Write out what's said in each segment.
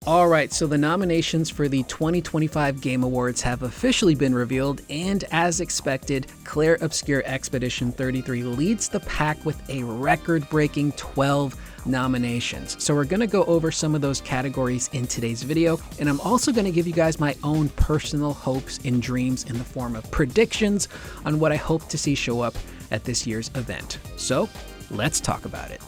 Alright, so the nominations for the 2025 Game Awards have officially been revealed, and as expected, Clair Obscur Expedition 33 leads the pack with a record-breaking 12 nominations. So we're going to go over some of those categories in today's video, and I'm also going to give you guys my own personal hopes and dreams in the form of predictions on what I hope to see show up at this year's event. So let's talk about it.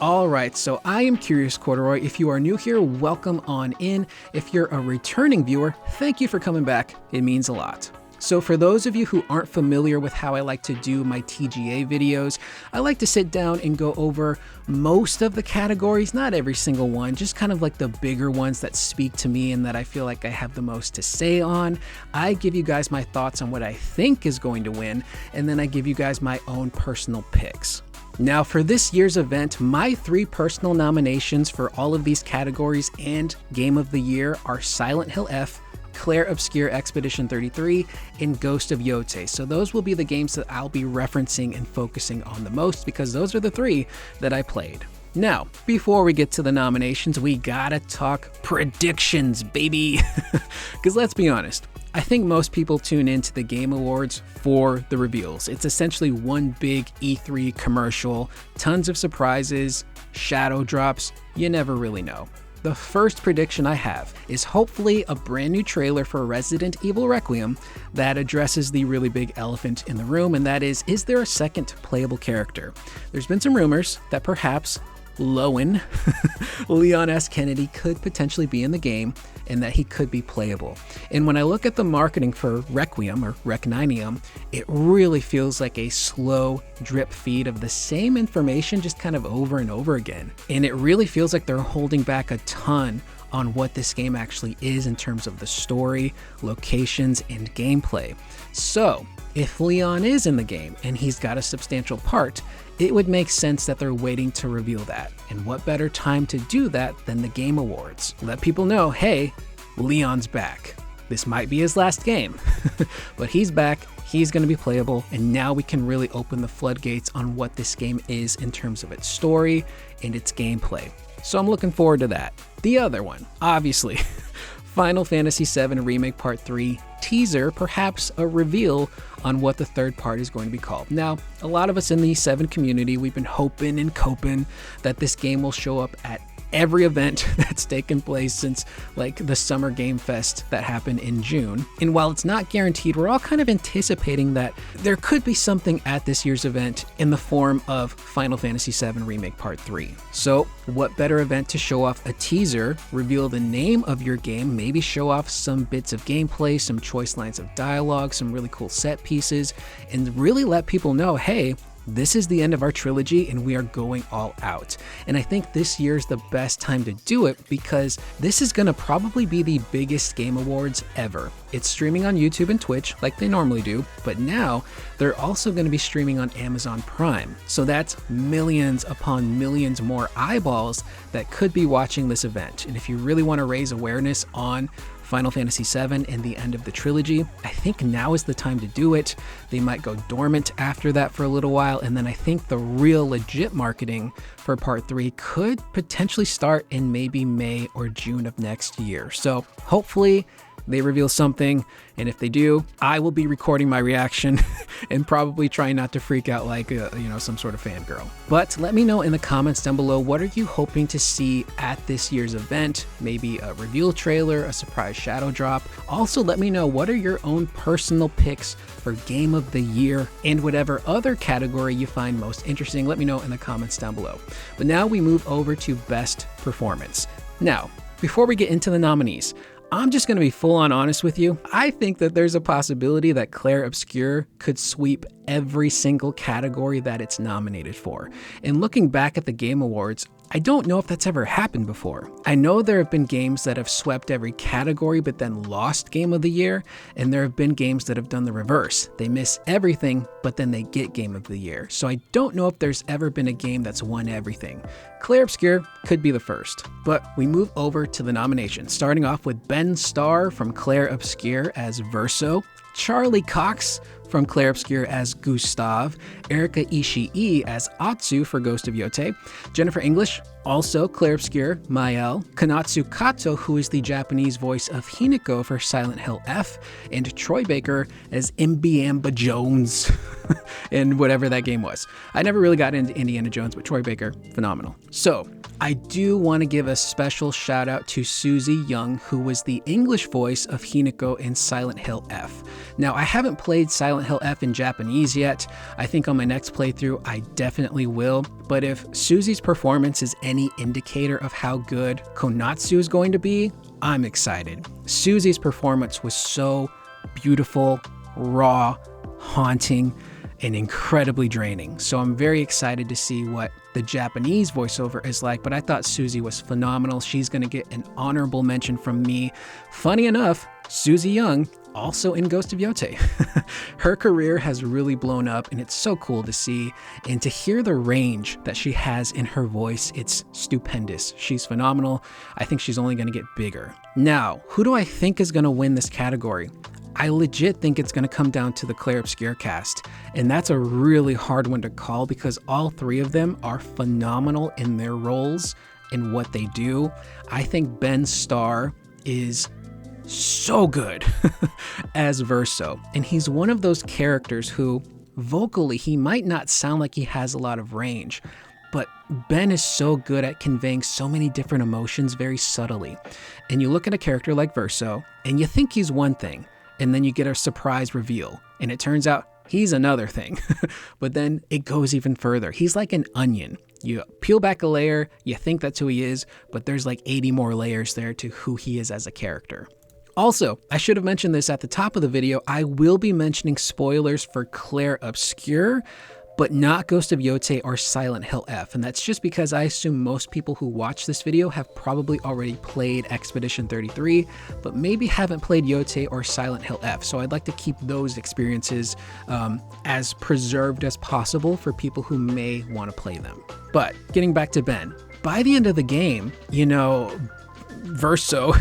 Alright, so I am Curious Corduroy. If you are new here, welcome on in. If you're a returning viewer, thank you for coming back. It means a lot. So for those of you who aren't familiar with how I like to do my TGA videos, I like to sit down and go over most of the categories, not every single one, just kind of like the bigger ones that speak to me and that I feel like I have the most to say on. I give you guys my thoughts on what I think is going to win, and then I give you guys my own personal picks. Now for this year's event, my 3 personal nominations for all of these categories and Game of the Year are Silent Hill F, Clair Obscur Expedition 33, and Ghost of Yotei. So those will be the games that I'll be referencing and focusing on the most because those are the 3 that I played. Now, before we get to the nominations, we gotta talk predictions, baby! Because let's be honest, I think most people tune into the Game Awards for the reveals. It's essentially one big E3 commercial, tons of surprises, shadow drops, you never really know. The first prediction I have is hopefully a brand new trailer for Resident Evil Requiem that addresses the really big elephant in the room, and that is there a second playable character? There's been some rumors that perhaps Lowen, Leon S. Kennedy, could potentially be in the game and that he could be playable. And when I look at the marketing for Requiem or Requiem, it really feels like a slow drip feed of the same information just kind of over and over again. And it really feels like they're holding back a ton on what this game actually is in terms of the story, locations, and gameplay. So if Leon is in the game and he's got a substantial part, it would make sense that they're waiting to reveal that. And what better time to do that than the Game Awards? Let people know, hey, Leon's back. This might be his last game, but he's back, he's going to be playable, and now we can really open the floodgates on what this game is in terms of its story and its gameplay. So I'm looking forward to that. The other one, obviously, Final Fantasy VII Remake Part 3 teaser, perhaps a reveal on what the third part is going to be called. Now, a lot of us in the 7 community, we've been hoping and coping that this game will show up at every event that's taken place since like the Summer Game Fest that happened in June. And while it's not guaranteed, we're all kind of anticipating that there could be something at this year's event in the form of Final Fantasy VII Remake Part 3. So what better event to show off a teaser, reveal the name of your game, maybe show off some bits of gameplay, some choice lines of dialogue, some really cool set pieces, and really let people know, hey, this is the end of our trilogy and we are going all out. And I think this year's the best time to do it because this is going to probably be the biggest Game Awards ever. It's streaming on YouTube and Twitch like they normally do, but now they're also going to be streaming on Amazon Prime. So that's millions upon millions more eyeballs that could be watching this event. And if you really want to raise awareness on Final Fantasy VII and the end of the trilogy, I think now is the time to do it. They might go dormant after that for a little while, and then I think the real legit marketing for Part 3 could potentially start in maybe May or June of next year. So hopefully they reveal something, and if they do, I will be recording my reaction and probably trying not to freak out like some sort of fangirl. But let me know in the comments down below, what are you hoping to see at this year's event? Maybe a reveal trailer, a surprise shadow drop. Also let me know, what are your own personal picks for Game of the Year and whatever other category you find most interesting. Let me know in the comments down below. But now we move over to Best Performance. Now, before we get into the nominees, I'm just going to be full on honest with you. I think that there's a possibility that Clair Obscur could sweep every single category that it's nominated for. And looking back at the Game Awards, I don't know if that's ever happened before. I know there have been games that have swept every category but then lost Game of the Year, and there have been games that have done the reverse. They miss everything, but then they get Game of the Year. So I don't know if there's ever been a game that's won everything. Clair Obscur could be the first. But we move over to the nominations, starting off with Ben Starr from Clair Obscur as Verso, Charlie Cox from Clair Obscur as Gustav, Erika Ishii as Atsu for Ghost of Yote, Jennifer English, also Clair Obscur, Mael, Kanatsu Kato, who is the Japanese voice of Hinako for Silent Hill F, and Troy Baker as Imbiamba Jones in whatever that game was. I never really got into Indiana Jones, but Troy Baker, phenomenal. So I do want to give a special shout out to Susie Young, who was the English voice of Hinako in Silent Hill F. Now, I haven't played Silent Hill F in Japanese yet. I think on my next playthrough, I definitely will. But if Susie's performance is any indicator of how good Konatsu is going to be, I'm excited. Susie's performance was so beautiful, raw, haunting, and incredibly draining. So I'm very excited to see what the Japanese voiceover is like, but I thought Susie was phenomenal. She's gonna get an honorable mention from me. Funny enough, Susie Young, also in Ghost of Yote. Her career has really blown up, and it's so cool to see. And to hear the range that she has in her voice, it's stupendous. She's phenomenal. I think she's only gonna get bigger. Now, who do I think is gonna win this category? I legit think it's going to come down to the Clair Obscur cast, and that's a really hard one to call because all three of them are phenomenal in their roles and what they do. I think Ben Starr is so good as Verso, and he's one of those characters who vocally he might not sound like he has a lot of range, but Ben is so good at conveying so many different emotions very subtly. And you look at a character like Verso and you think he's one thing, and then you get a surprise reveal, and it turns out he's another thing. But then it goes even further. He's like an onion. You peel back a layer, you think that's who he is, but there's like 80 more layers there to who he is as a character. Also, I should have mentioned this at the top of the video, I will be mentioning spoilers for Clair Obscur, but not Ghost of Yote or Silent Hill F. And that's just because I assume most people who watch this video have probably already played Expedition 33, but maybe haven't played Yote or Silent Hill F. So I'd like to keep those experiences as preserved as possible for people who may want to play them. But getting back to Ben, by the end of the game, you know, Verso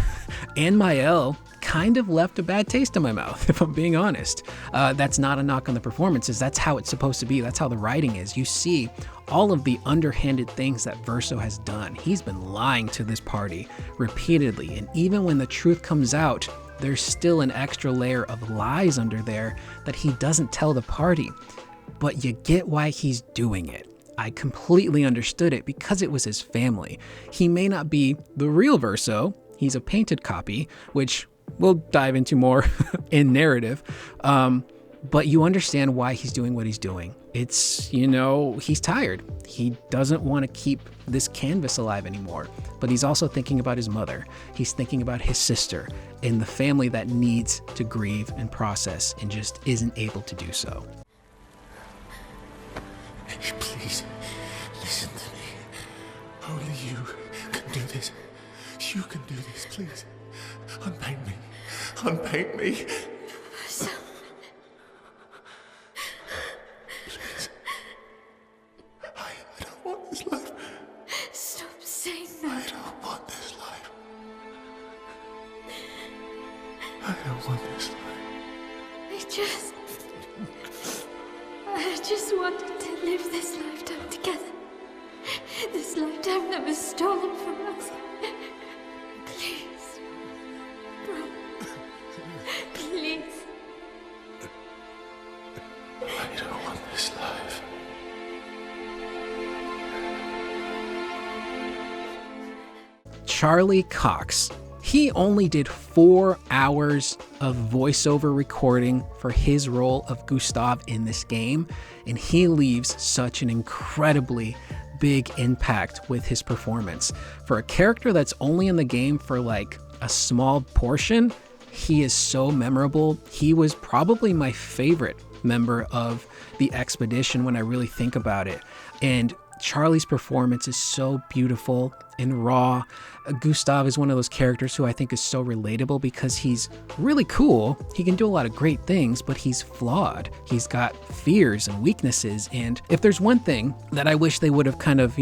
and Mael kind of left a bad taste in my mouth, if I'm being honest. That's not a knock on the performances. That's how it's supposed to be. That's how the writing is. You see all of the underhanded things that Verso has done. He's been lying to this party repeatedly. And even when the truth comes out, there's still an extra layer of lies under there that he doesn't tell the party. But you get why he's doing it. I completely understood it because it was his family. He may not be the real Verso. He's a painted copy, which we'll dive into more in narrative. But you understand why he's doing what he's doing. It's, you know, he's tired. He doesn't want to keep this canvas alive anymore. But he's also thinking about his mother. He's thinking about his sister and the family that needs to grieve and process and just isn't able to do so. Please, listen to me. Only you can do this. You can do this, please. Unpaint me. Unpaint me. Please. I don't want this life. Stop saying that. I don't want this life. I don't want this life. I just wanted to live this lifetime together. This lifetime that was stolen from us. Please. Bro. Please. I don't want this life. Charlie Cox. He only did 4 hours of voiceover recording for his role of Gustav in this game, and he leaves such an incredibly big impact with his performance. For a character that's only in the game for like a small portion, he is so memorable. He was probably my favorite member of the expedition when I really think about it. And Charlie's performance is so beautiful and raw. Gustav is one of those characters who I think is so relatable because he's really cool. He can do a lot of great things, but he's flawed. He's got fears and weaknesses. And if there's one thing that I wish they would have kind of,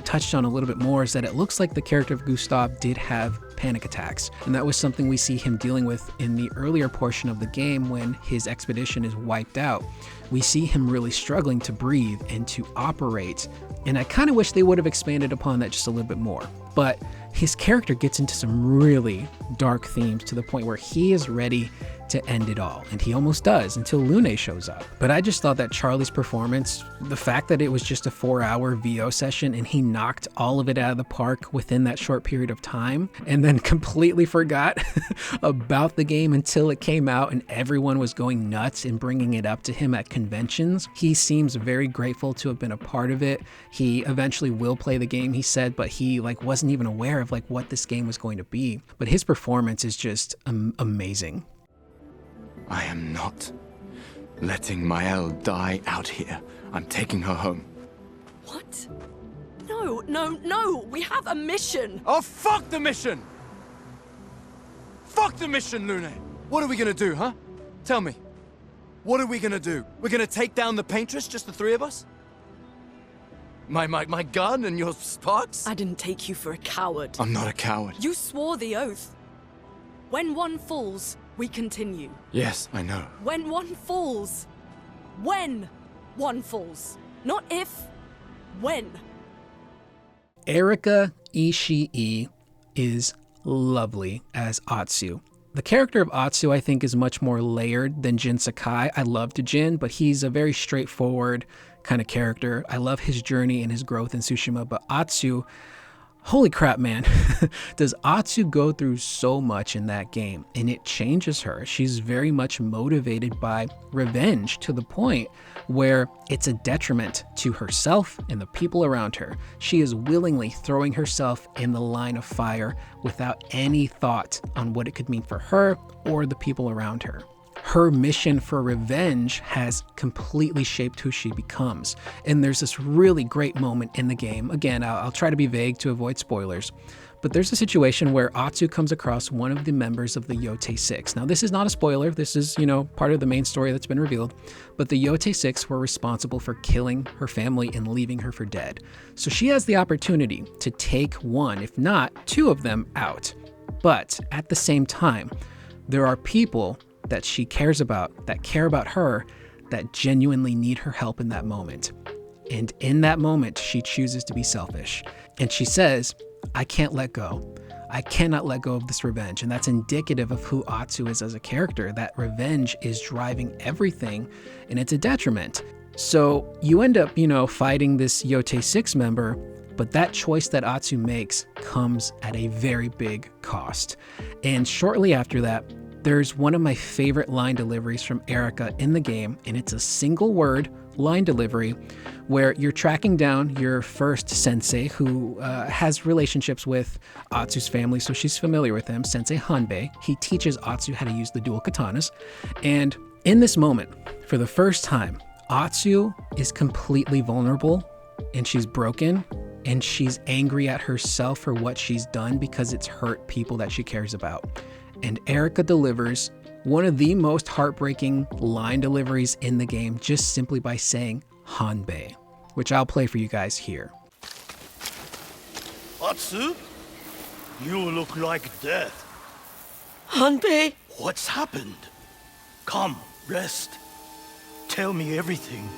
touched on a little bit more is that it looks like the character of Gustav did have panic attacks. And that was something we see him dealing with in the earlier portion of the game when his expedition is wiped out. We see him really struggling to breathe and to operate. And I kind of wish they would have expanded upon that just a little bit more. But his character gets into some really dark themes to the point where he is ready to end it all. And he almost does until Lune shows up. But I just thought that Charlie's performance, the fact that it was just a 4-hour VO session and he knocked all of it out of the park within that short period of time, and then completely forgot about the game until it came out and everyone was going nuts and bringing it up to him at conventions. He seems very grateful to have been a part of it. He eventually will play the game, he said, but he wasn't even aware of what this game was going to be. But his performance is just amazing. I am not letting Mael die out here. I'm taking her home. What? No, we have a mission. Oh, fuck the mission! Fuck the mission, Lune! What are we gonna do, huh? Tell me. What are we gonna do? We're gonna take down the paintress, just the three of us? My gun and your sparks? I didn't take you for a coward. I'm not a coward. You swore the oath. When one falls, we continue. Yes, I know. When one falls. When one falls. Not if. When. Erika Ishii is lovely as Atsu. The character of Atsu, I think, is much more layered than Jin Sakai. I loved Jin, but he's a very straightforward kind of character. I love his journey and his growth in Tsushima, but Atsu, holy crap, man. Does Atsu go through so much in that game, and it changes her. She's very much motivated by revenge to the point where it's a detriment to herself and the people around her. She is willingly throwing herself in the line of fire without any thought on what it could mean for her or the people around her. Her mission for revenge has completely shaped who she becomes. And there's this really great moment in the game. Again, I'll try to be vague to avoid spoilers, but there's a situation where Atsu comes across one of the members of the Yote 6. Now, this is not a spoiler. This is, part of the main story that's been revealed. But the Yote 6 were responsible for killing her family and leaving her for dead. So she has the opportunity to take one, if not two of them out. But at the same time, there are people that she cares about, that care about her, that genuinely need her help in that moment. And in that moment, she chooses to be selfish. And she says, I can't let go. I cannot let go of this revenge. And that's indicative of who Atsu is as a character. That revenge is driving everything, and it's a detriment. So you end up, fighting this Yote 6 member, but that choice that Atsu makes comes at a very big cost. And shortly after that, there's one of my favorite line deliveries from Erika in the game, and it's a single word line delivery where you're tracking down your first sensei who has relationships with Atsu's family, so she's familiar with him, Sensei Hanbei. He teaches Atsu how to use the dual katanas. And in this moment, for the first time, Atsu is completely vulnerable and she's broken and she's angry at herself for what she's done because it's hurt people that she cares about. And Erika delivers one of the most heartbreaking line deliveries in the game just simply by saying Hanbei, which I'll play for you guys here. Atsu? You look like death. Hanbei? What's happened? Come, rest. Tell me everything.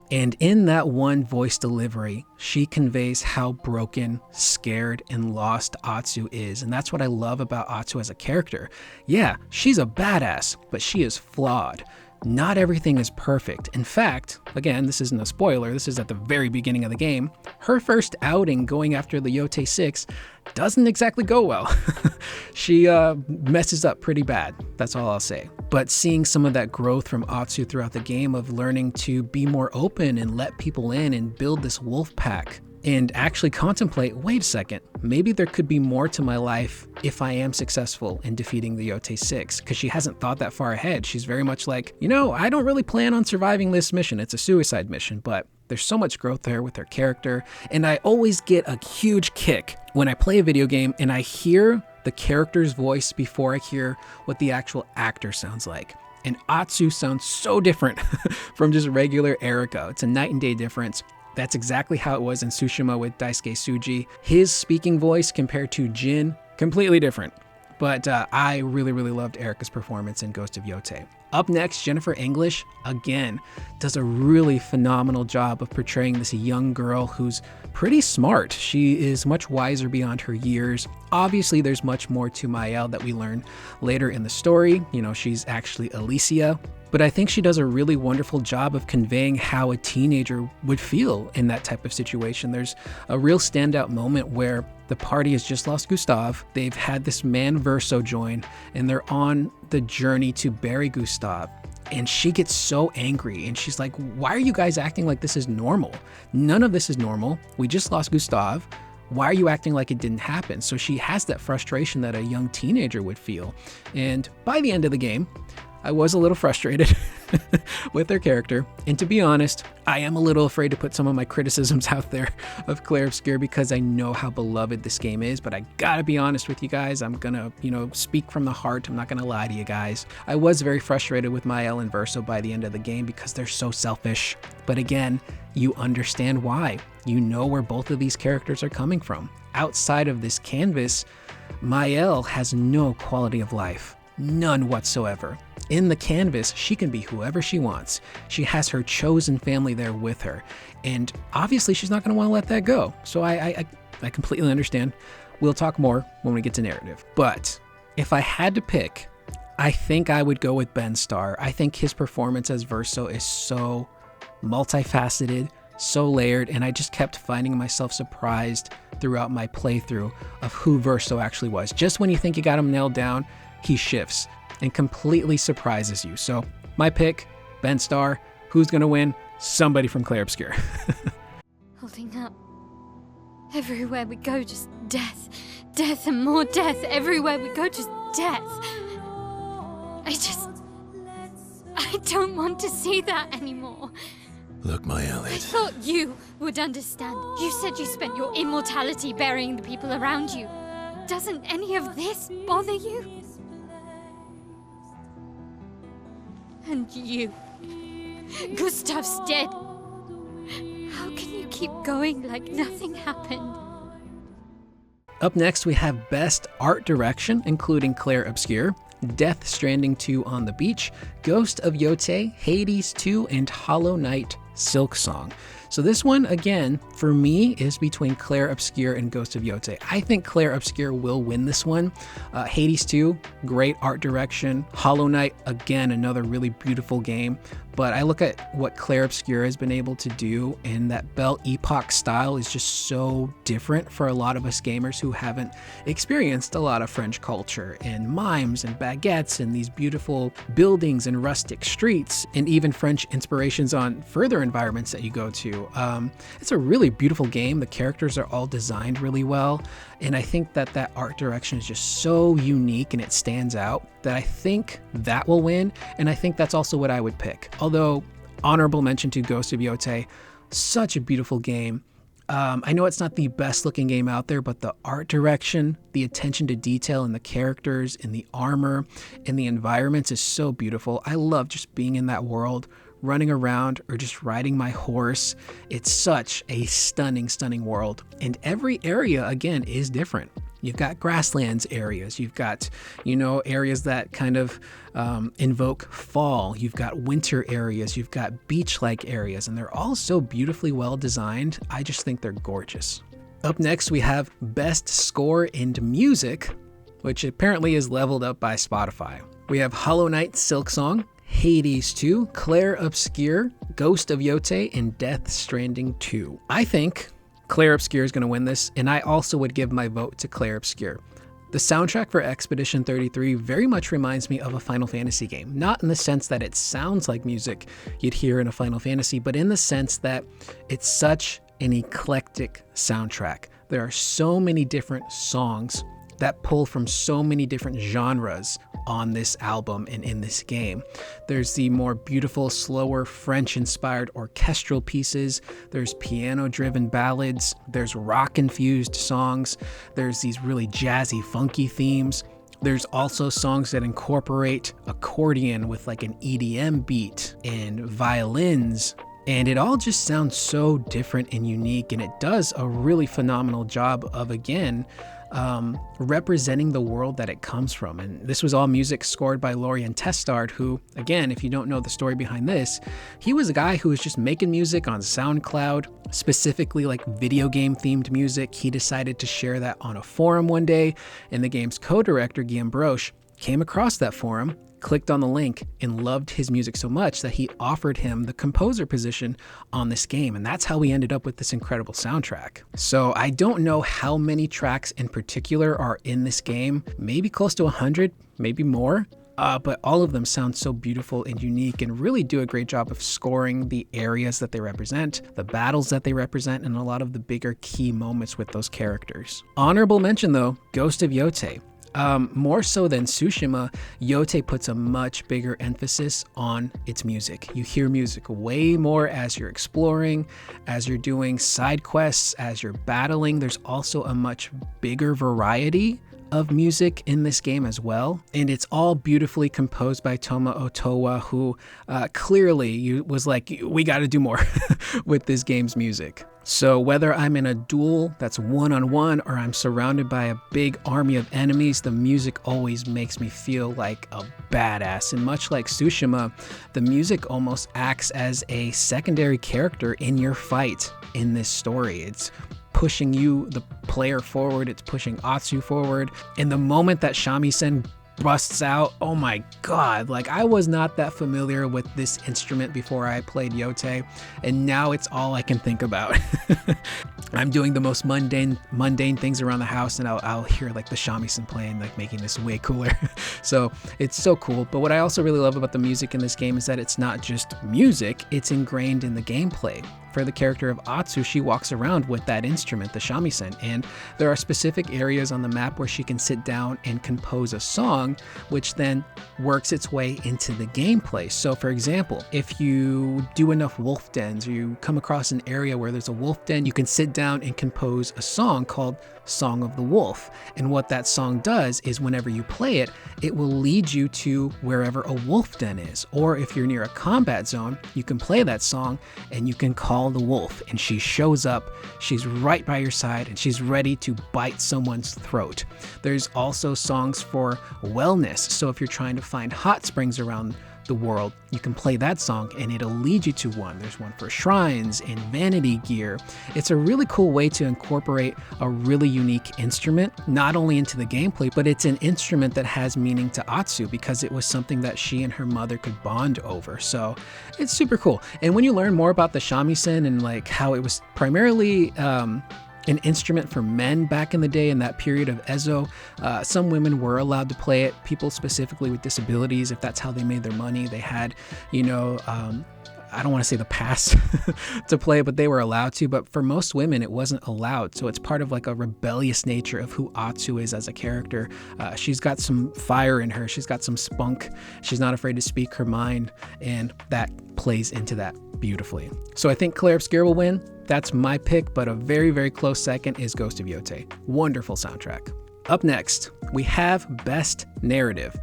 And in that one voice delivery, she conveys how broken, scared, and lost Atsu is. And that's what I love about Atsu as a character. Yeah, she's a badass, but she is flawed. Not everything is perfect. In fact, again, this isn't a spoiler, this is at the very beginning of the game, her first outing going after the Yote 6 doesn't exactly go well. She messes up pretty bad, that's all I'll say. But seeing some of that growth from Atsu throughout the game of learning to be more open and let people in and build this wolf pack, and actually contemplate, wait a second, maybe there could be more to my life if I am successful in defeating the Yote 6, because she hasn't thought that far ahead. She's very much like, I don't really plan on surviving this mission. It's a suicide mission, but there's so much growth there with her character. And I always get a huge kick when I play a video game and I hear the character's voice before I hear what the actual actor sounds like. And Atsu sounds so different from just regular Erika. It's a night and day difference. That's exactly how it was in Tsushima with Daisuke Tsuji. His speaking voice compared to Jin, completely different. But I really, really loved Erika's performance in Ghost of Yotei. Up next, Jennifer English, again, does a really phenomenal job of portraying this young girl who's pretty smart. She is much wiser beyond her years. Obviously, there's much more to Mael that we learn later in the story. You know, she's actually Alicia. But I think she does a really wonderful job of conveying how a teenager would feel in that type of situation. There's a real standout moment where the party has just lost Gustav. They've had this man Verso join, and they're on the journey to bury Gustav. And she gets so angry, and she's like, why are you guys acting like this is normal? None of this is normal. We just lost Gustav. Why are you acting like it didn't happen? So she has that frustration that a young teenager would feel. And by the end of the game, I was a little frustrated with their character. And to be honest, I am a little afraid to put some of my criticisms out there of Clair Obscur because I know how beloved this game is, but I gotta be honest with you guys. I'm gonna, speak from the heart. I'm not gonna lie to you guys. I was very frustrated with Mael and Verso by the end of the game because they're so selfish. But again, you understand why. You know where both of these characters are coming from. Outside of this canvas, Mael has no quality of life. None whatsoever. In the canvas, she can be whoever she wants. She has her chosen family there with her. And obviously she's not going to want to let that go. So I completely understand. We'll talk more when we get to narrative. But if I had to pick, I think I would go with Ben Starr. I think his performance as Verso is so multifaceted, so layered, and I just kept finding myself surprised throughout my playthrough of who Verso actually was. Just when you think you got him nailed down, he shifts and completely surprises you. So my pick, Ben Starr. Who's gonna win? Somebody from Clair Obscur. Holding up. Everywhere we go, just death. Death and more death. Everywhere we go, just death. I don't want to see that anymore. Look, Mael, I thought you would understand. You said you spent your immortality burying the people around you. Doesn't any of this bother you? And you. Gustav's dead. How can you keep going like nothing happened? Up next, we have Best Art Direction, including Clair Obscur, Death Stranding 2 on the Beach, Ghost of Yotei, Hades 2, and Hollow Knight Silksong. So this one, again, for me, is between Clair Obscur and Ghost of Yotei. I think Clair Obscur will win this one. Hades 2, great art direction. Hollow Knight, again, another really beautiful game. But I look at what Clair Obscur has been able to do, and that Belle Epoque style is just so different for a lot of us gamers who haven't experienced a lot of French culture and mimes and baguettes and these beautiful buildings and rustic streets and even French inspirations on further environments that you go to. It's a really beautiful game. The characters are all designed really well. And I think that that art direction is just so unique and it stands out that I think that will win. And I think that's also what I would pick. Although, honorable mention to Ghost of Yotei, such a beautiful game. I know it's not the best looking game out there, but the art direction, the attention to detail in the characters, in the armor, in the environments is so beautiful. I love just being in that world, running around or just riding my horse. It's such a stunning, stunning world. And every area, again, is different. You've got grasslands areas. You've got, areas that kind of invoke fall. You've got winter areas. You've got beach-like areas. And they're all so beautifully well designed. I just think they're gorgeous. Up next, we have Best Score and Music, which apparently is leveled up by Spotify. We have Hollow Knight Silksong, Hades 2, Clair Obscur, Ghost of Yotei, and Death Stranding 2. I think Clair Obscur is going to win this, and I also would give my vote to Clair Obscur. The soundtrack for Expedition 33 very much reminds me of a Final Fantasy game. Not in the sense that it sounds like music you'd hear in a Final Fantasy, but in the sense that it's such an eclectic soundtrack. There are so many different songs that pull from so many different genres on this album and in this game. There's the more beautiful, slower, French-inspired orchestral pieces. There's piano-driven ballads. There's rock-infused songs. There's these really jazzy, funky themes. There's also songs that incorporate accordion with like an EDM beat and violins And it all just sounds so different and unique, and it does a really phenomenal job of, again, representing the world that it comes from. And this was all music scored by Lorien Testard, who, again, if you don't know the story behind this, he was a guy who was just making music on SoundCloud, specifically like video game themed music. He decided to share that on a forum one day, and the game's co-director, Guillaume Broche, came across that forum, clicked on the link, and loved his music so much that he offered him the composer position on this game. And that's how we ended up with this incredible soundtrack. So I don't know how many tracks in particular are in this game, maybe close to 100, maybe more. But all of them sound so beautiful and unique and really do a great job of scoring the areas that they represent, the battles that they represent, and a lot of the bigger key moments with those characters. Honorable mention though, Ghost of Yotei. More so than Tsushima, Yotei puts a much bigger emphasis on its music. You hear music way more as you're exploring, as you're doing side quests, as you're battling. There's also a much bigger variety of music in this game as well. And it's all beautifully composed by Toma Otowa, who clearly was like, we got to do more with this game's music. So whether I'm in a duel that's one-on-one or I'm surrounded by a big army of enemies, the music always makes me feel like a badass. And much like Tsushima, the music almost acts as a secondary character in your fight in this story. It's pushing you, the player, forward. It's pushing Atsu forward. And the moment that shamisen busts out, oh my god, like I was not that familiar with this instrument before I played Yotei, and now it's all I can think about. I'm doing the most mundane things around the house, and I'll hear like the shamisen playing, like making this way cooler. So it's so cool. But what I also really love about the music in this game is that it's not just music, it's ingrained in the gameplay. For the character of Atsu, she walks around with that instrument, the shamisen, and there are specific areas on the map where she can sit down and compose a song, which then works its way into the gameplay. So for example, if you do enough wolf dens, or you come across an area where there's a wolf den, you can sit down and compose a song called Song of the Wolf. And what that song does is whenever you play it, it will lead you to wherever a wolf den is. Or if you're near a combat zone, you can play that song and you can call the wolf, and she shows up, she's right by your side, and she's ready to bite someone's throat. There's also songs for wellness. So if you're trying to find hot springs around the world, you can play that song and it'll lead you to one. There's one for shrines and vanity gear. It's a really cool way to incorporate a really unique instrument, not only into the gameplay, but it's an instrument that has meaning to Atsu because it was something that she and her mother could bond over. So it's super cool. And when you learn more about the shamisen and like how it was primarily an instrument for men back in the day in that period of Ezo. Some women were allowed to play it, people specifically with disabilities, if that's how they made their money. They had, I don't want to say the pass to play, but they were allowed to. But for most women, it wasn't allowed. So it's part of like a rebellious nature of who Atsu is as a character. She's got some fire in her. She's got some spunk. She's not afraid to speak her mind. And that plays into that beautifully. So I think Clair Obscur will win. That's my pick, but a very, very close second is Ghost of Yotei. Wonderful soundtrack. Up next, we have Best Narrative,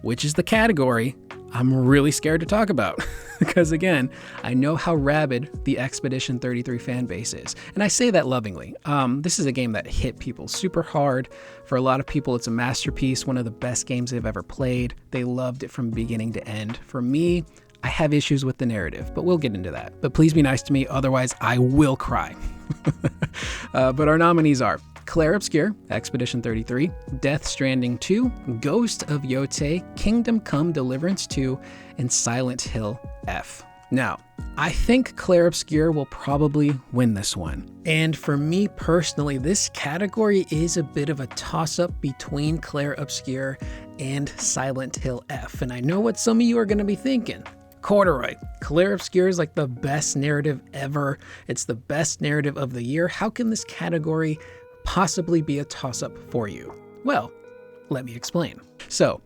which is the category I'm really scared to talk about because again, I know how rabid the Expedition 33 fan base is. And I say that lovingly. This is a game that hit people super hard. For a lot of people, it's a masterpiece, one of the best games they've ever played. They loved it from beginning to end. For me, I have issues with the narrative, but we'll get into that. But please be nice to me, otherwise I will cry. But our nominees are Clair Obscur, Expedition 33, Death Stranding 2, Ghost of Yotei, Kingdom Come Deliverance 2, and Silent Hill F. Now, I think Clair Obscur will probably win this one. And for me personally, this category is a bit of a toss-up between Clair Obscur and Silent Hill F. And I know what some of you are going to be thinking. Corduroy, Clair Obscur is like the best narrative ever. It's the best narrative of the year. How can this category possibly be a toss-up for you? Well, let me explain. So,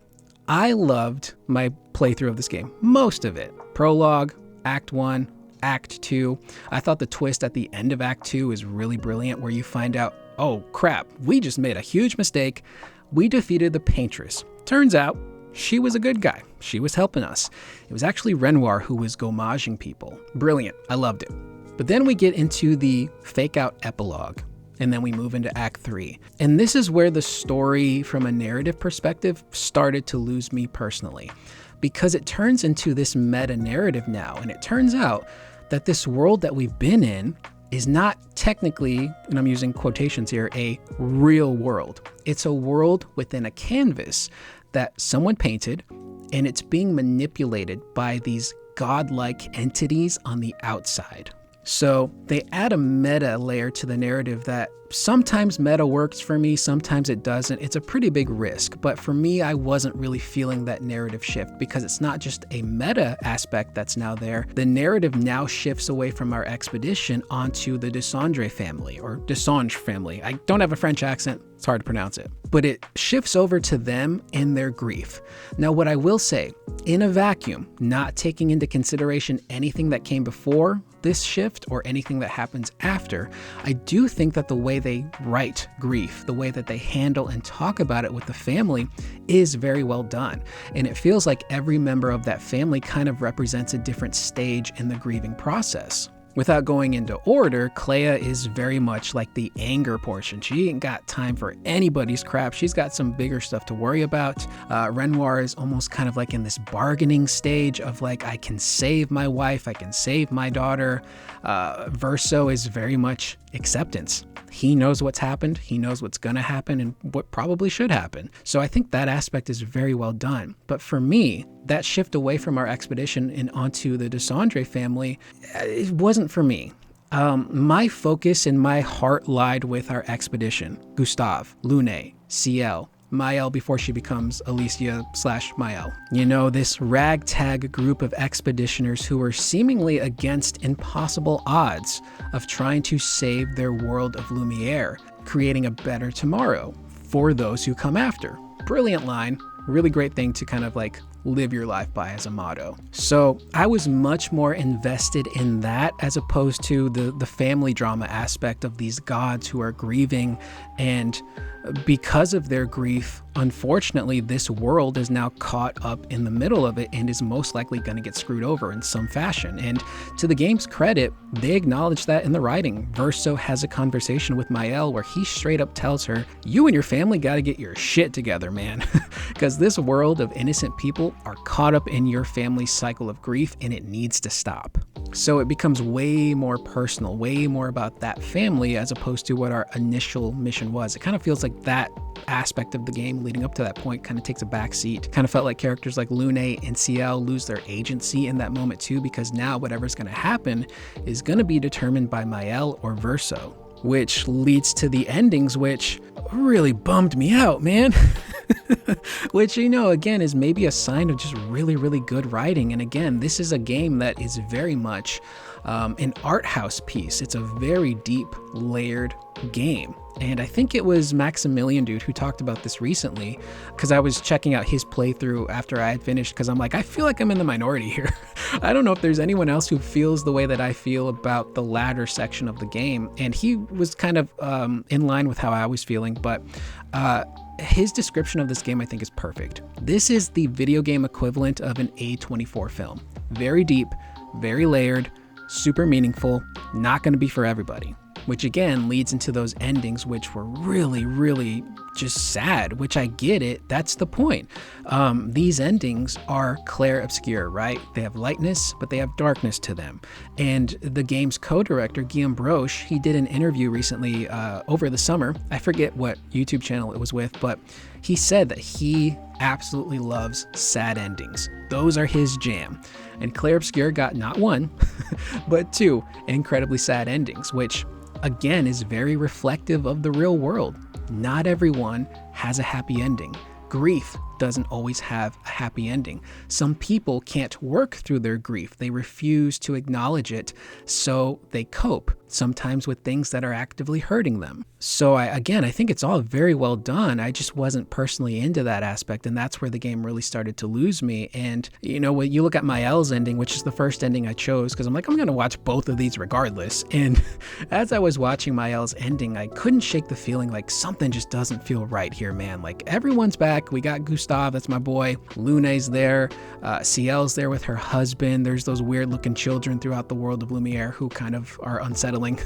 I loved my playthrough of this game, most of it. Prologue, Act 1, Act 2. I thought the twist at the end of Act 2 is really brilliant, where you find out, oh crap, we just made a huge mistake. We defeated the Paintress. Turns out, she was a good guy. She was helping us. It was actually Renoir who was gommaging people. Brilliant. I loved it. But then we get into the fake out epilogue, and then we move into Act 3. And this is where the story from a narrative perspective started to lose me personally, because it turns into this meta narrative now. And it turns out that this world that we've been in is not technically, and I'm using quotations here, a real world. It's a world within a canvas that someone painted, and it's being manipulated by these godlike entities on the outside. So they add a meta layer to the narrative that sometimes meta works for me, sometimes it doesn't. It's a pretty big risk, but for me, I wasn't really feeling that narrative shift because it's not just a meta aspect that's now there. The narrative now shifts away from our expedition onto the Desandre family, or Desange family. I don't have a French accent, it's hard to pronounce it, but it shifts over to them and their grief. Now, what I will say, in a vacuum, not taking into consideration anything that came before this shift or anything that happens after, I do think that the way they write grief, the way that they handle and talk about it with the family is very well done. And it feels like every member of that family kind of represents a different stage in the grieving process. Without going into order, Clair is very much like the anger portion. She ain't got time for anybody's crap. She's got some bigger stuff to worry about. Renoir is almost kind of like in this bargaining stage of like, I can save my wife, I can save my daughter. Verso is very much acceptance. He knows what's happened, he knows what's gonna happen and what probably should happen. So I think that aspect is very well done. But for me, that shift away from our expedition and onto the Desandre family, it wasn't for me. My focus and my heart lied with our expedition. Gustave, Lune, CL, Maëlle before she becomes Alicia/Maëlle. You know, this ragtag group of expeditioners who were seemingly against impossible odds of trying to save their world of Lumiere, creating a better tomorrow for those who come after. Brilliant line, really great thing to kind of like live your life by as a motto. So I was much more invested in that as opposed to the family drama aspect of these gods who are grieving, and because of their grief, unfortunately, this world is now caught up in the middle of it and is most likely going to get screwed over in some fashion. And to the game's credit, they acknowledge that in the writing. Verso has a conversation with Maëlle where he straight up tells her, you and your family got to get your shit together, man. Because this world of innocent people are caught up in your family's cycle of grief and it needs to stop. So it becomes way more personal, way more about that family as opposed to what our initial mission was. It kind of feels like that aspect of the game leading up to that point kind of takes a back seat. Kind of felt like characters like Lune and CL lose their agency in that moment too, because now whatever's going to happen is going to be determined by Maëlle or Verso, which leads to the endings, which really bummed me out, man. Which, you know, again, is maybe a sign of just really, really good writing. And again, this is a game that is very much an art house piece. It's a very deep, layered game. And I think it was Maximilian dude who talked about this recently, because I was checking out his playthrough after I had finished, because I'm like, I feel like I'm in the minority here. I don't know if there's anyone else who feels the way that I feel about the latter section of the game. And he was kind of in line with how I was feeling, but his description of this game I think is perfect. This is the video game equivalent of an A24 film. Very deep, very layered, super meaningful, not going to be for everybody. Which again leads into those endings, which were really, really just sad, which I get it. That's the point. These endings are Clair Obscur, right? They have lightness, but they have darkness to them. And the game's co-director, Guillaume Broche, he did an interview recently over the summer. I forget what YouTube channel it was with, but he said that he absolutely loves sad endings. Those are his jam. And Clair Obscur got not one, but two incredibly sad endings, which again is very reflective of the real world. Not everyone has a happy ending. Grief doesn't always have a happy ending. Some people can't work through their grief. They refuse to acknowledge it, so they cope. sometimes with things that are actively hurting them. So I think it's all very well done. I just wasn't personally into that aspect, and that's where the game really started to lose me. And when you look at Mael's ending, which is the first ending I chose, because I'm like, I'm going to watch both of these regardless. And as I was watching Mael's ending, I couldn't shake the feeling like something just doesn't feel right here, man. Like, everyone's back. We got Gustav, that's my boy. Lune's there. Ciel's there with her husband. There's those weird looking children throughout the world of Lumiere who kind of are unsettling.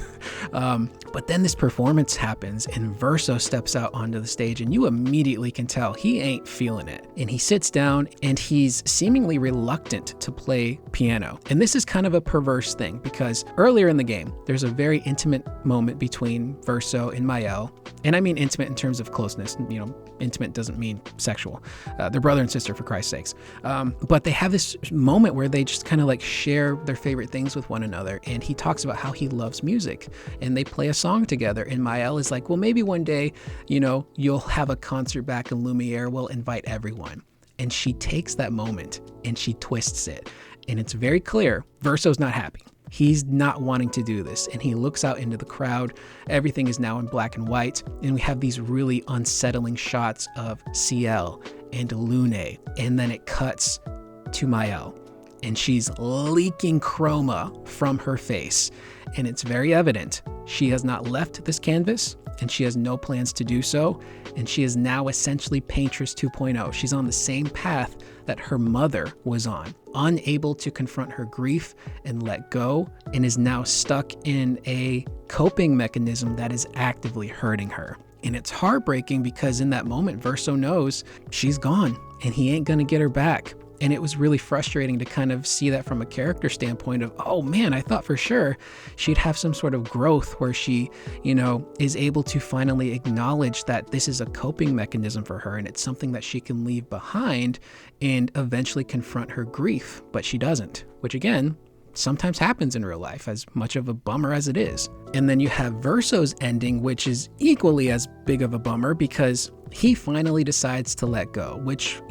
But then this performance happens and Verso steps out onto the stage, and you immediately can tell he ain't feeling it. And he sits down and he's seemingly reluctant to play piano. And this is kind of a perverse thing, because earlier in the game, there's a very intimate moment between Verso and Mael. And I mean intimate in terms of closeness. Intimate doesn't mean sexual. They're brother and sister, for Christ's sakes. But they have this moment where they just kind of like share their favorite things with one another. And he talks about how he loves music, and they play a song together. And Mael is like, well, maybe one day, you'll have a concert back in Lumiere. We'll invite everyone. And she takes that moment and she twists it. And it's very clear Verso's not happy. He's not wanting to do this, and he looks out into the crowd. Everything is now in black and white, and we have these really unsettling shots of Ciel and Lune, and then it cuts to Mael, and she's leaking chroma from her face, and it's very evident she has not left this canvas, and she has no plans to do so, and she is now essentially Paintress 2.0. She's on the same path that her mother was on, unable to confront her grief and let go, and is now stuck in a coping mechanism that is actively hurting her. And it's heartbreaking because in that moment, Verso knows she's gone and he ain't gonna get her back. And it was really frustrating to kind of see that from a character standpoint of, oh man, I thought for sure she'd have some sort of growth where she, is able to finally acknowledge that this is a coping mechanism for her and it's something that she can leave behind and eventually confront her grief. But she doesn't, which again, sometimes happens in real life, as much of a bummer as it is. And then you have Verso's ending, which is equally as big of a bummer because he finally decides to let go, which,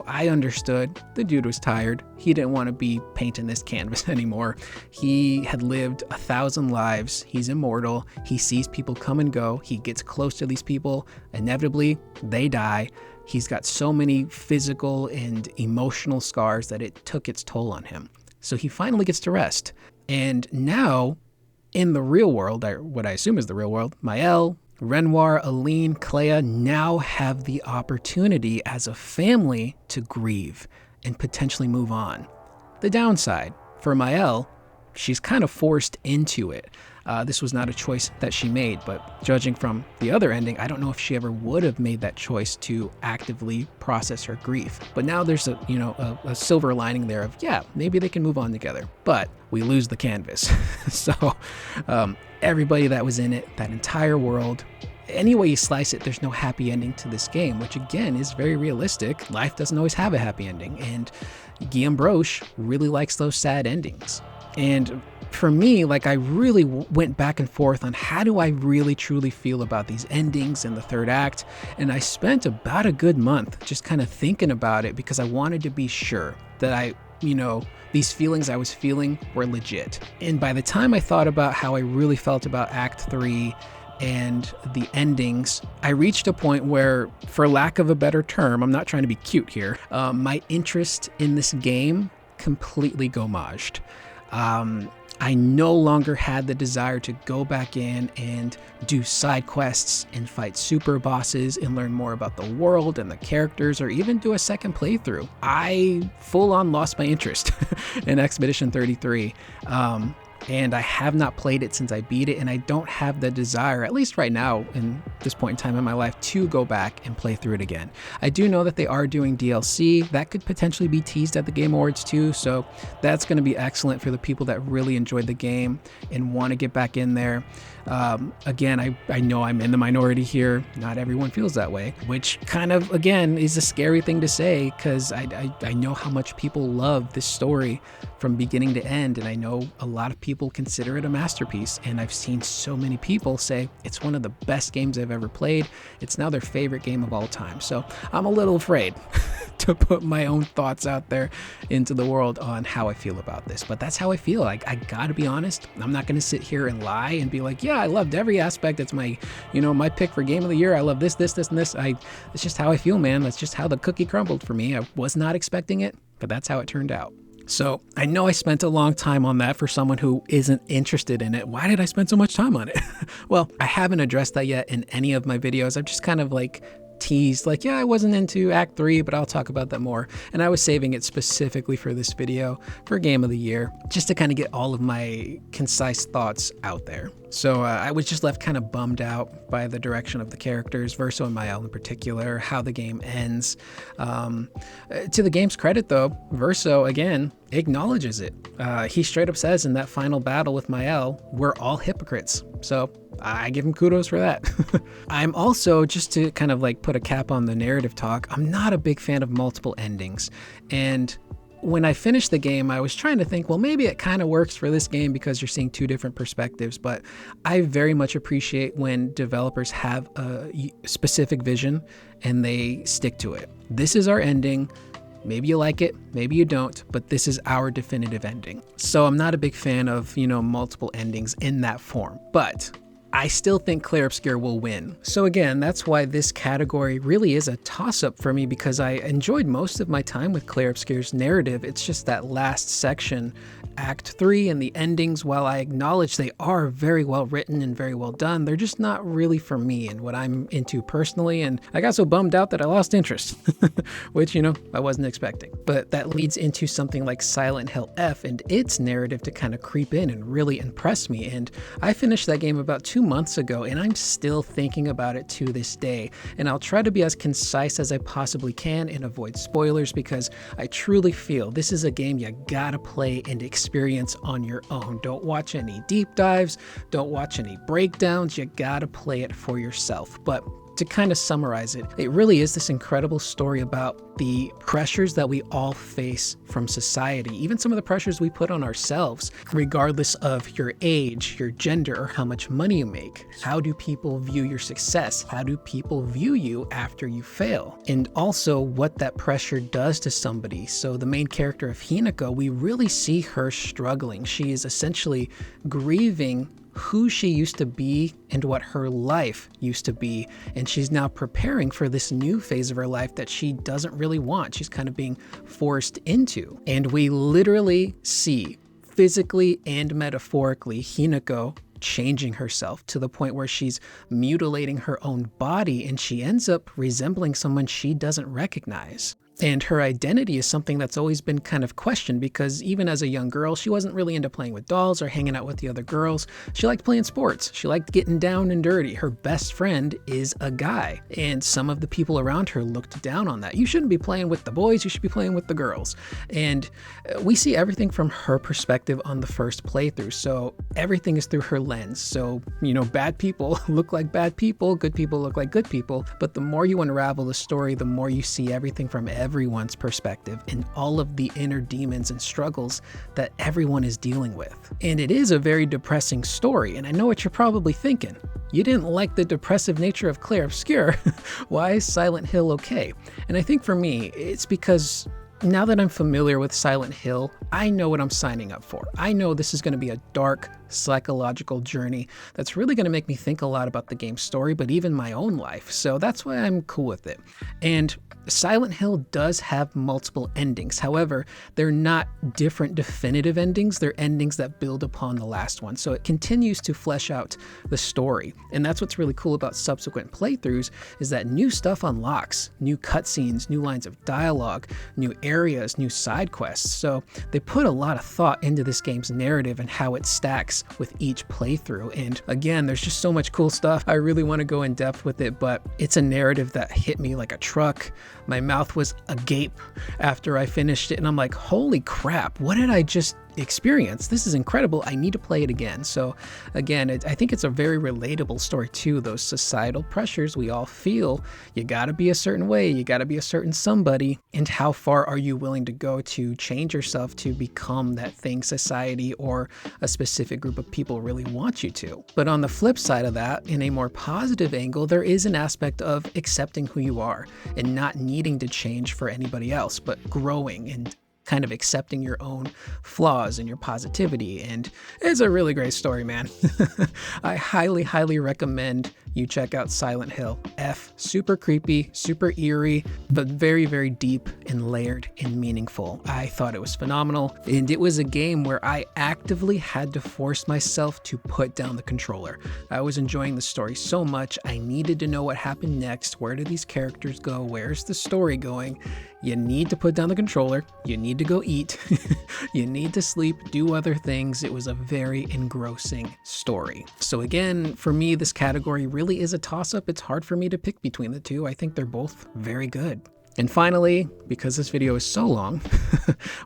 I understood. The dude was tired. He didn't want to be painting this canvas anymore. He had lived 1,000 lives. He's immortal. He sees people come and go. He gets close to these people. Inevitably, they die. He's got so many physical and emotional scars that it took its toll on him. So he finally gets to rest. And now, in the real world, what I assume is the real world, Mael, Renoir, Aline, Clea now have the opportunity as a family to grieve and potentially move on. The downside, for Mael, she's kind of forced into it. This was not a choice that she made, but judging from the other ending, I don't know if she ever would have made that choice to actively process her grief. But now there's a silver lining there of, yeah, maybe they can move on together, but we lose the canvas. So everybody that was in it, that entire world, any way you slice it, there's no happy ending to this game, which again is very realistic. Life doesn't always have a happy ending, and Guillaume Broche really likes those sad endings. And for me, I really went back and forth on how do I really truly feel about these endings in the third act. And I spent about a good month just kind of thinking about it because I wanted to be sure that these feelings I was feeling were legit. And by the time I thought about how I really felt about Act 3 and the endings, I reached a point where, for lack of a better term, I'm not trying to be cute here, my interest in this game completely gommaged. I no longer had the desire to go back in and do side quests and fight super bosses and learn more about the world and the characters, or even do a second playthrough. I full on lost my interest in Expedition 33. And I have not played it since I beat it, and I don't have the desire, at least right now in this point in time in my life, to go back and play through it again. I do know that they are doing DLC that could potentially be teased at the Game Awards too, so that's going to be excellent for the people that really enjoyed the game and want to get back in there. Again, I know I'm in the minority here. Not everyone feels that way, which kind of, again, is a scary thing to say because I know how much people love this story from beginning to end, and I know a lot of people consider it a masterpiece, and I've seen so many people say it's one of the best games they've ever played. It's now their favorite game of all time, so I'm a little afraid to put my own thoughts out there into the world on how I feel about this. But that's how I feel. I gotta be honest. I'm not gonna sit here and lie and be like, yeah, I loved every aspect. It's my, my pick for game of the year. I love this, and this. It's just how I feel, man. That's just how the cookie crumbled for me. I was not expecting it, but that's how it turned out. So I know I spent a long time on that for someone who isn't interested in it. Why did I spend so much time on it? Well, I haven't addressed that yet in any of my videos. I've just kind of teased yeah, I wasn't into Act 3, but I'll talk about that more. And I was saving it specifically for this video for Game of the Year, just to kind of get all of my concise thoughts out there. So I was just left kind of bummed out by the direction of the characters, Verso and Mael in particular, how the game ends. To the game's credit though, Verso again acknowledges it. He straight up says in that final battle with Mael, we're all hypocrites. So I give him kudos for that. I'm also, just to kind of put a cap on the narrative talk, I'm not a big fan of multiple endings. And when I finished the game, I was trying to think, well, maybe it kind of works for this game because you're seeing two different perspectives, but I very much appreciate when developers have a specific vision and they stick to it. This is our ending. Maybe you like it, maybe you don't, but this is our definitive ending. So I'm not a big fan of, multiple endings in that form, but I still think Clair Obscur will win. So again, that's why this category really is a toss-up for me, because I enjoyed most of my time with Clair Obscur's narrative. It's just that last section, Act 3 and the endings, while I acknowledge they are very well written and very well done, they're just not really for me and what I'm into personally, and I got so bummed out that I lost interest, which, I wasn't expecting. But that leads into something like Silent Hill F and its narrative to kind of creep in and really impress me, and I finished that game about 2 months ago, and I'm still thinking about it to this day. And I'll try to be as concise as I possibly can and avoid spoilers, because I truly feel this is a game you gotta play and experience on your own. Don't watch any deep dives, don't watch any breakdowns, you gotta play it for yourself. But to kind of summarize it, it really is this incredible story about the pressures that we all face from society, even some of the pressures we put on ourselves, regardless of your age, your gender, or how much money you make. How do people view your success? How do people view you after you fail? And also what that pressure does to somebody. So the main character of Hinako, we really see her struggling. She is essentially grieving who she used to be and what her life used to be, and she's now preparing for this new phase of her life that she doesn't really want. She's kind of being forced into, and we literally see, physically and metaphorically, Hinako changing herself to the point where she's mutilating her own body, and she ends up resembling someone she doesn't recognize. And her identity is something that's always been kind of questioned, because even as a young girl, she wasn't really into playing with dolls or hanging out with the other girls. She liked playing sports. She liked getting down and dirty. Her best friend is a guy, and some of the people around her looked down on that. You shouldn't be playing with the boys, you should be playing with the girls. And we see everything from her perspective on the first playthrough, so everything is through her lens. So, bad people look like bad people, good people look like good people, but the more you unravel the story, the more you see everything from everyone's perspective and all of the inner demons and struggles that everyone is dealing with. And it is a very depressing story, and I know what you're probably thinking. You didn't like the depressive nature of Clair Obscur. Why is Silent Hill okay? And I think for me, it's because now that I'm familiar with Silent Hill, I know what I'm signing up for. I know this is going to be a dark, psychological journey that's really going to make me think a lot about the game's story, but even my own life. So that's why I'm cool with it. And Silent Hill does have multiple endings. However, they're not different definitive endings. They're endings that build upon the last one. So it continues to flesh out the story. And that's what's really cool about subsequent playthroughs, is that new stuff unlocks, new cutscenes, new lines of dialogue, new areas, new side quests. So they put a lot of thought into this game's narrative and how it stacks with each playthrough. And again, there's just so much cool stuff. I really want to go in depth with it, but it's a narrative that hit me like a truck. My mouth was agape after I finished it, and I'm like, holy crap, what did I just experience. This is incredible. I need to play it again. So again, I think it's a very relatable story too. Those societal pressures we all feel. You got to be a certain way. You got to be a certain somebody. And how far are you willing to go to change yourself to become that thing society or a specific group of people really want you to? But on the flip side of that, in a more positive angle, there is an aspect of accepting who you are and not needing to change for anybody else, but growing and kind of accepting your own flaws and your positivity. And it's a really great story, man. I highly, highly recommend you check out Silent Hill F. Super creepy, super eerie, but very, very deep and layered and meaningful. I thought it was phenomenal. And it was a game where I actively had to force myself to put down the controller. I was enjoying the story so much. I needed to know what happened next. Where do these characters go? Where's the story going? You need to put down the controller. You need to go eat. You need to sleep, do other things. It was a very engrossing story. So again, for me, this category really is a toss-up. It's hard for me to pick between the two. I think they're both very good. And finally, because this video is so long,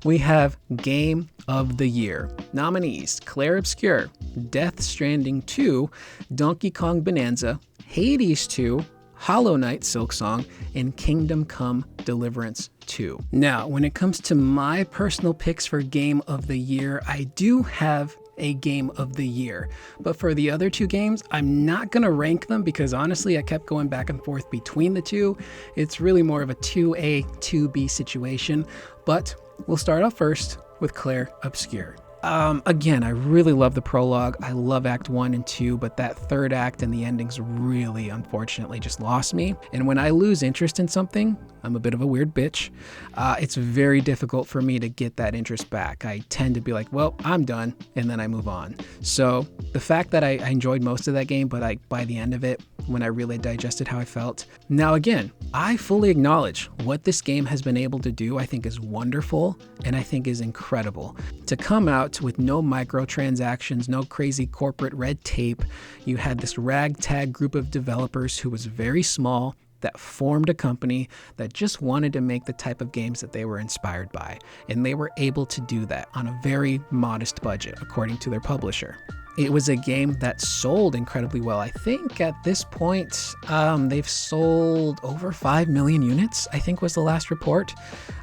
we have Game of the Year. Nominees: Clair Obscur, Death Stranding 2, Donkey Kong Bonanza, Hades 2, Hollow Knight Silksong, and Kingdom Come Deliverance 2. Now, when it comes to my personal picks for Game of the Year, I do have a Game of the Year. But for the other two games, I'm not going to rank them because honestly, I kept going back and forth between the two. It's really more of a 2A, 2B situation. But we'll start off first with Clair Obscur. Again, I really love the prologue. I love Act 1 and 2, but that third act and the endings really, unfortunately, just lost me. And when I lose interest in something, I'm a bit of a weird bitch. It's very difficult for me to get that interest back. I tend to be like, well, I'm done, and then I move on. So the fact that I enjoyed most of that game, but by the end of it, when I really digested how I felt. Now again, I fully acknowledge what this game has been able to do. I think is wonderful and I think is incredible. To come out with no microtransactions, no crazy corporate red tape. You had this ragtag group of developers who was very small, that formed a company that just wanted to make the type of games that they were inspired by. And they were able to do that on a very modest budget, according to their publisher. It was a game that sold incredibly well. I think at this point, they've sold over 5 million units, I think was the last report.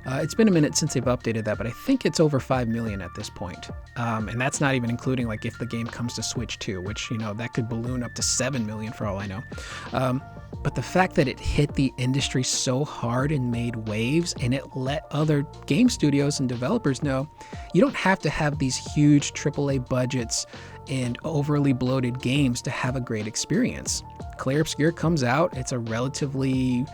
It's been a minute since they've updated that, but I think it's over 5 million at this point. And that's not even including like if the game comes to Switch 2, which, you know, that could balloon up to 7 million for all I know. But the fact that it hit the industry so hard and made waves, and it let other game studios and developers know you don't have to have these huge AAA budgets and overly bloated games to have a great experience. Clair Obscur comes out. It's a relatively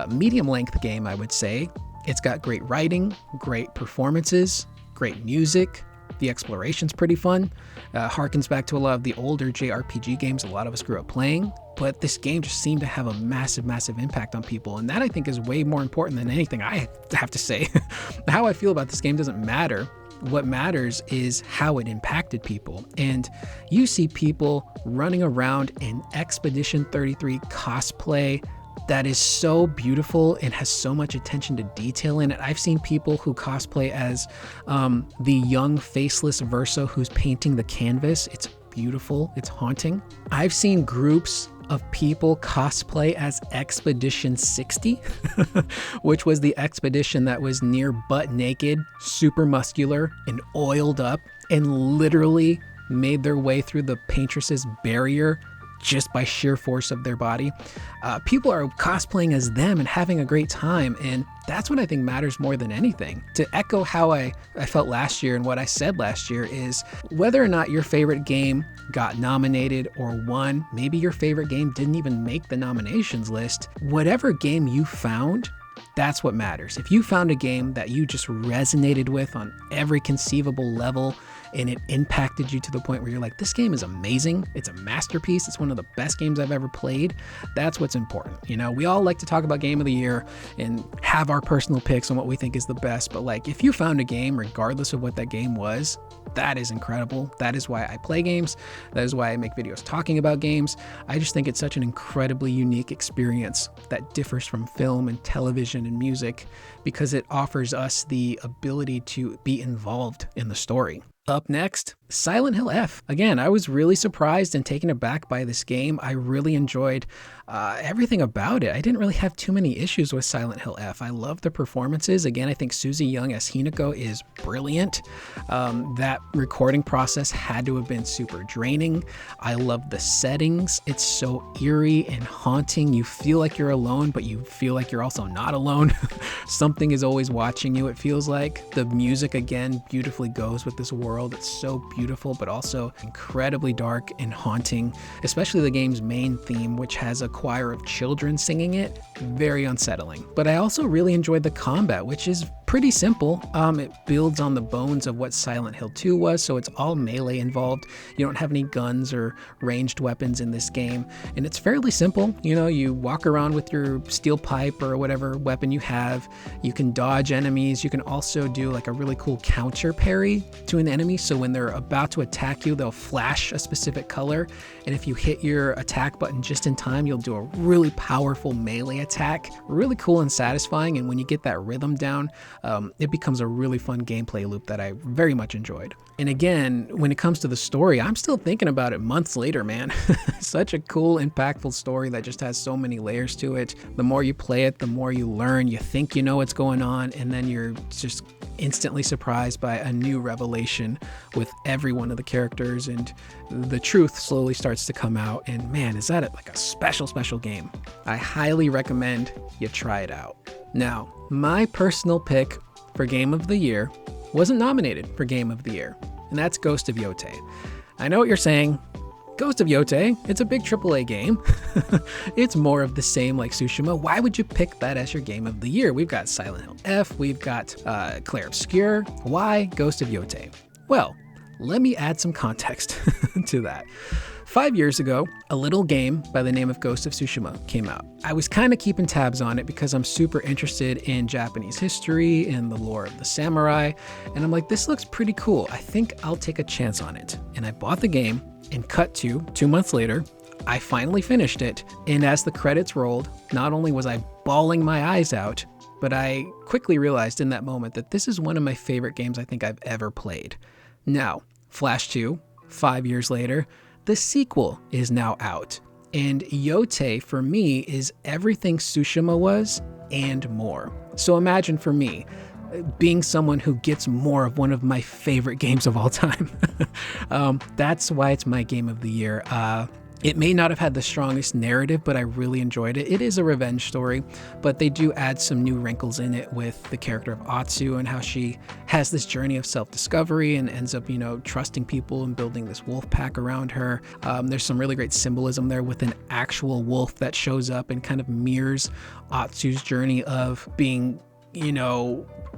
medium-length game, I would say. It's got great writing, great performances, great music. The exploration's pretty fun. Harkens back to a lot of the older JRPG games a lot of us grew up playing. But this game just seemed to have a massive, massive impact on people. And that I think is way more important than anything I have to say. How I feel about this game doesn't matter. What matters is how it impacted people. And you see people running around in Expedition 33 cosplay that is so beautiful and has so much attention to detail in it. I've seen people who cosplay as the young faceless Verso who's painting the canvas. It's beautiful. It's haunting. I've seen groups of people cosplay as Expedition 60, which was the expedition that was near butt naked, super muscular, and oiled up, and literally made their way through the paintress's barrier just by sheer force of their body. People are cosplaying as them and having a great time, and that's what I think matters more than anything. To echo how I felt last year and what I said last year is whether or not your favorite game got nominated or won, maybe your favorite game didn't even make the nominations list, whatever game you found, that's what matters. If you found a game that you just resonated with on every conceivable level and it impacted you to the point where you're like, this game is amazing, it's a masterpiece, it's one of the best games I've ever played, that's what's important. You know, we all like to talk about Game of the Year and have our personal picks on what we think is the best, but like if you found a game, regardless of what that game was, that is incredible. That is why I play games. That is why I make videos talking about games. I just think it's such an incredibly unique experience that differs from film and television and music because it offers us the ability to be involved in the story. Up next, Silent Hill F. Again, I was really surprised and taken aback by this game. I really enjoyed everything about it. I didn't really have too many issues with Silent Hill F. I love the performances. Again, I think Susie Young as Hinako is brilliant. That recording process had to have been super draining. I love the settings. It's so eerie and haunting. You feel like you're alone, but you feel like you're also not alone. Something is always watching you, it feels like. The music, again, beautifully goes with this world. It's so beautiful, but also incredibly dark and haunting, especially the game's main theme, which has a choir of children singing it. Very unsettling. But I also really enjoyed the combat, which is pretty simple. It builds on the bones of what Silent Hill 2 was, so it's all melee involved. You don't have any guns or ranged weapons in this game, and it's fairly simple. You know, you walk around with your steel pipe or whatever weapon you have. You can dodge enemies. You can also do like a really cool counter parry to an enemy, so when they're about to attack you, they'll flash a specific color, and if you hit your attack button just in time, you'll do a really powerful melee attack. Really cool and satisfying, and when you get that rhythm down, it becomes a really fun gameplay loop that I very much enjoyed. And again, when it comes to the story, I'm still thinking about it months later, man. Such a cool, impactful story that just has so many layers to it. The more you play it, the more you learn. You think you know what's going on, and then you're just instantly surprised by a new revelation with every one of the characters, and the truth slowly starts to come out. And man, is that like a special game. I highly recommend you try it out. Now, my personal pick for Game of the Year wasn't nominated for Game of the Year, and that's Ghost of Yotei. I know what you're saying. Ghost of Yotei, it's a big AAA game. It's more of the same like Tsushima. Why would you pick that as your Game of the Year? We've got Silent Hill F, we've got Clair Obscur. Why Ghost of Yotei? Well, let me add some context to that. 5 years ago, a little game by the name of Ghost of Tsushima came out. I was kind of keeping tabs on it because I'm super interested in Japanese history and the lore of the samurai, and I'm like, this looks pretty cool. I think I'll take a chance on it. And I bought the game, and cut to 2 months later, I finally finished it. And as the credits rolled, not only was I bawling my eyes out, but I quickly realized in that moment that this is one of my favorite games I think I've ever played. Now, flash to 5 years later, the sequel is now out, and Yotei for me is everything Tsushima was and more. So imagine for me, being someone who gets more of one of my favorite games of all time. That's why it's my Game of the Year. It may not have had the strongest narrative, but I really enjoyed it. It is a revenge story, but they do add some new wrinkles in it with the character of Atsu and how she has this journey of self-discovery and ends up, trusting people and building this wolf pack around her. There's some really great symbolism there with an actual wolf that shows up and kind of mirrors Atsu's journey of being,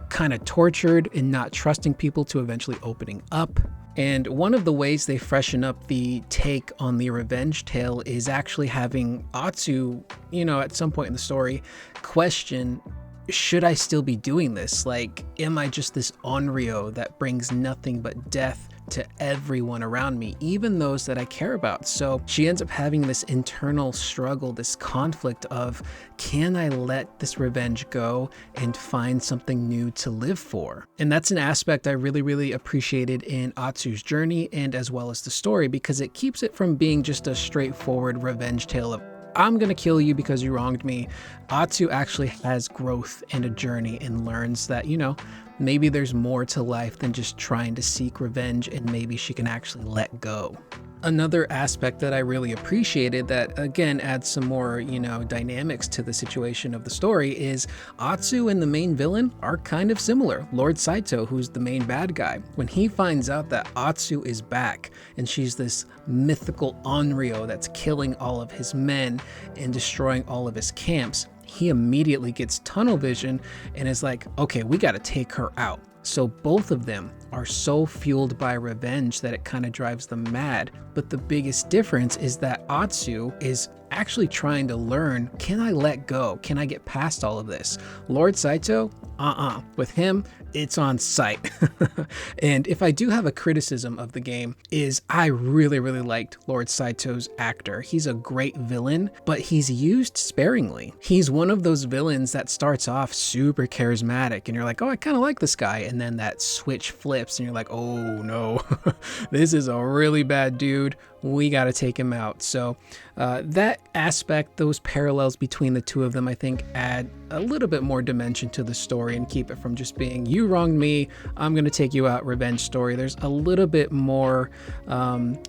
kind of tortured and not trusting people to eventually opening up. And one of the ways they freshen up the take on the revenge tale is actually having Atsu, at some point in the story, question, should I still be doing this? Like, am I just this Onryo that brings nothing but death to everyone around me, even those that I care about? So she ends up having this internal struggle, this conflict of, can I let this revenge go and find something new to live for? And that's an aspect I really, really appreciated in Atsu's journey and as well as the story, because it keeps it from being just a straightforward revenge tale of, I'm gonna kill you because you wronged me. Atsu actually has growth and a journey and learns that, maybe there's more to life than just trying to seek revenge, and maybe she can actually let go. Another aspect that I really appreciated that again adds some more, dynamics to the situation of the story is Atsu and the main villain are kind of similar. Lord Saito, who's the main bad guy, when he finds out that Atsu is back and she's this mythical Onryo that's killing all of his men and destroying all of his camps, he immediately gets tunnel vision and is like, okay, we got to take her out. So both of them are so fueled by revenge that it kind of drives them mad. But the biggest difference is that Atsu is actually trying to learn, can I let go? Can I get past all of this? Lord Saito, with him, it's on sight. And if I do have a criticism of the game is I really, really liked Lord Saito's actor. He's a great villain, but he's used sparingly. He's one of those villains that starts off super charismatic and you're like, oh, I kind of like this guy. And then that switch flips lips and you're like, oh no, this is a really bad dude. We got to take him out. So that aspect, those parallels between the two of them, I think add a little bit more dimension to the story and keep it from just being, you wronged me, I'm going to take you out revenge story. There's a little bit more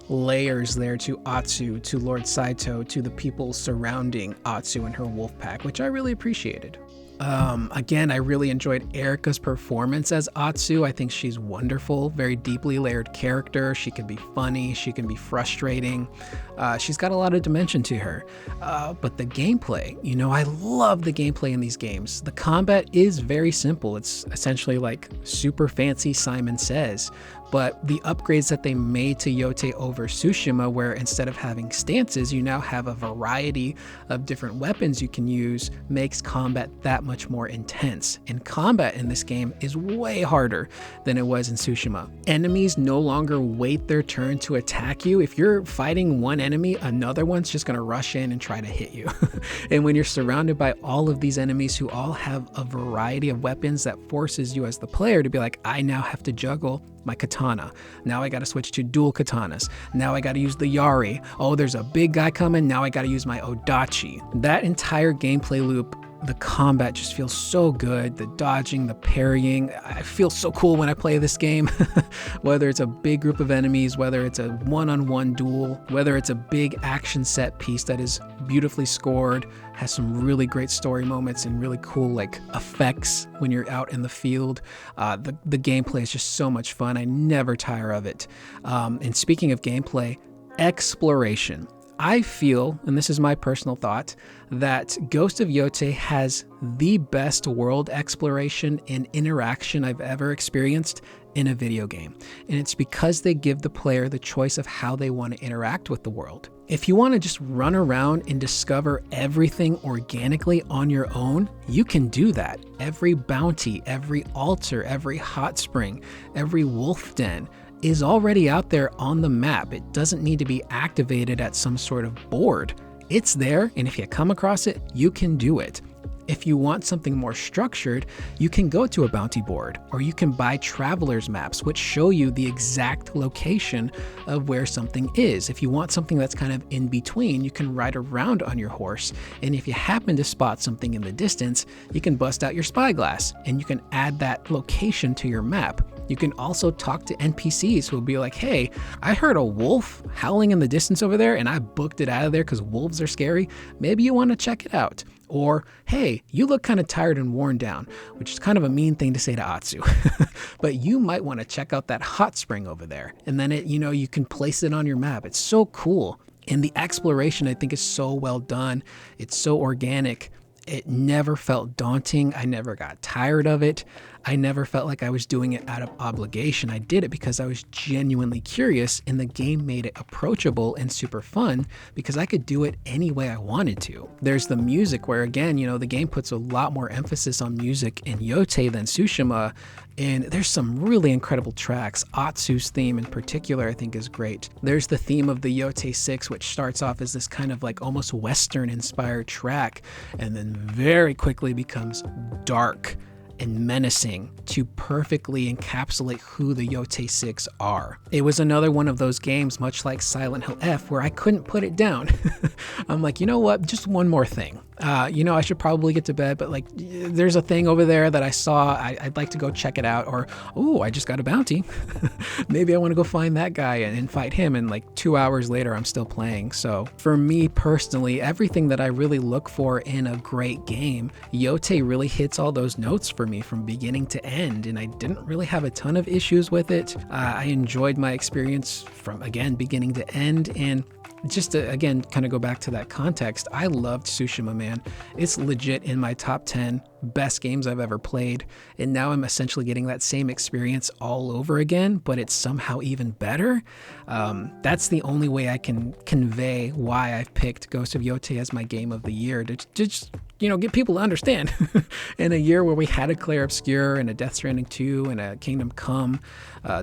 layers there to Atsu, to Lord Saito, to the people surrounding Atsu and her wolf pack, which I really appreciated. Again, I really enjoyed Erika's performance as Atsu. I think she's wonderful, very deeply layered character. She can be funny, she can be frustrating. She's got a lot of dimension to her. But the gameplay, I love the gameplay in these games. The combat is very simple. It's essentially like super fancy Simon Says. But the upgrades that they made to Yote over Tsushima, where instead of having stances, you now have a variety of different weapons you can use, makes combat that much more intense. And combat in this game is way harder than it was in Tsushima. Enemies no longer wait their turn to attack you. If you're fighting one enemy, another one's just going to rush in and try to hit you. And when you're surrounded by all of these enemies who all have a variety of weapons, that forces you as the player to be like, I now have to juggle my katana. Now I got to switch to dual katanas. Now I got to use the Yari. Oh, there's a big guy coming. Now I got to use my Odachi. That entire gameplay loop, the combat just feels so good. The dodging, the parrying. I feel so cool when I play this game. Whether it's a big group of enemies, whether it's a one-on-one duel, whether it's a big action set piece that is beautifully scored, has some really great story moments and really cool effects when you're out in the field. The gameplay is just so much fun. I never tire of it. And speaking of gameplay, exploration. I feel, and this is my personal thought, that Ghost of Yote has the best world exploration and interaction I've ever experienced in a video game. And it's because they give the player the choice of how they want to interact with the world. If you want to just run around and discover everything organically on your own, you can do that. Every bounty, every altar, every hot spring, every wolf den is already out there on the map. It doesn't need to be activated at some sort of board. It's there, and if you come across it, you can do it. If you want something more structured, you can go to a bounty board, or you can buy traveler's maps, which show you the exact location of where something is. If you want something that's kind of in between, you can ride around on your horse, and if you happen to spot something in the distance, you can bust out your spyglass, and you can add that location to your map. You can also talk to NPCs who will be like, hey, I heard a wolf howling in the distance over there, and I booked it out of there because wolves are scary. Maybe you want to check it out. Or, hey, you look kind of tired and worn down, which is kind of a mean thing to say to Atsu. But you might want to check out that hot spring over there. And then you can place it on your map. It's so cool. And the exploration, I think, is so well done. It's so organic. It never felt daunting. I never got tired of it. I never felt like I was doing it out of obligation. I did it because I was genuinely curious, and the game made it approachable and super fun because I could do it any way I wanted to. There's the music where, again, the game puts a lot more emphasis on music in Yote than Tsushima, and there's some really incredible tracks. Atsu's theme in particular, I think, is great. There's the theme of the Yote 6, which starts off as this kind of almost Western-inspired track, and then very quickly becomes dark and menacing to perfectly encapsulate who the Yote 6 are. It was another one of those games, much like Silent Hill F, where I couldn't put it down. I'm like, you know what? Just one more thing. I should probably get to bed, but there's a thing over there that I saw. I'd like to go check it out. Or, oh, I just got a bounty. Maybe I want to go find that guy and fight him. And 2 hours later, I'm still playing. So for me personally, everything that I really look for in a great game, Yote really hits all those notes for me from beginning to end. And I didn't really have a ton of issues with it. I enjoyed my experience from, again, beginning to end. And just to, again, kind of go back to that context, I loved Tsushima, man. It's legit in my top 10 best games I've ever played. And now I'm essentially getting that same experience all over again, but it's somehow even better. That's the only way I can convey why I've picked Ghost of Yote as my game of the year, to just get people to understand. In a year where we had a Clair Obscur and a Death Stranding 2 and a Kingdom Come,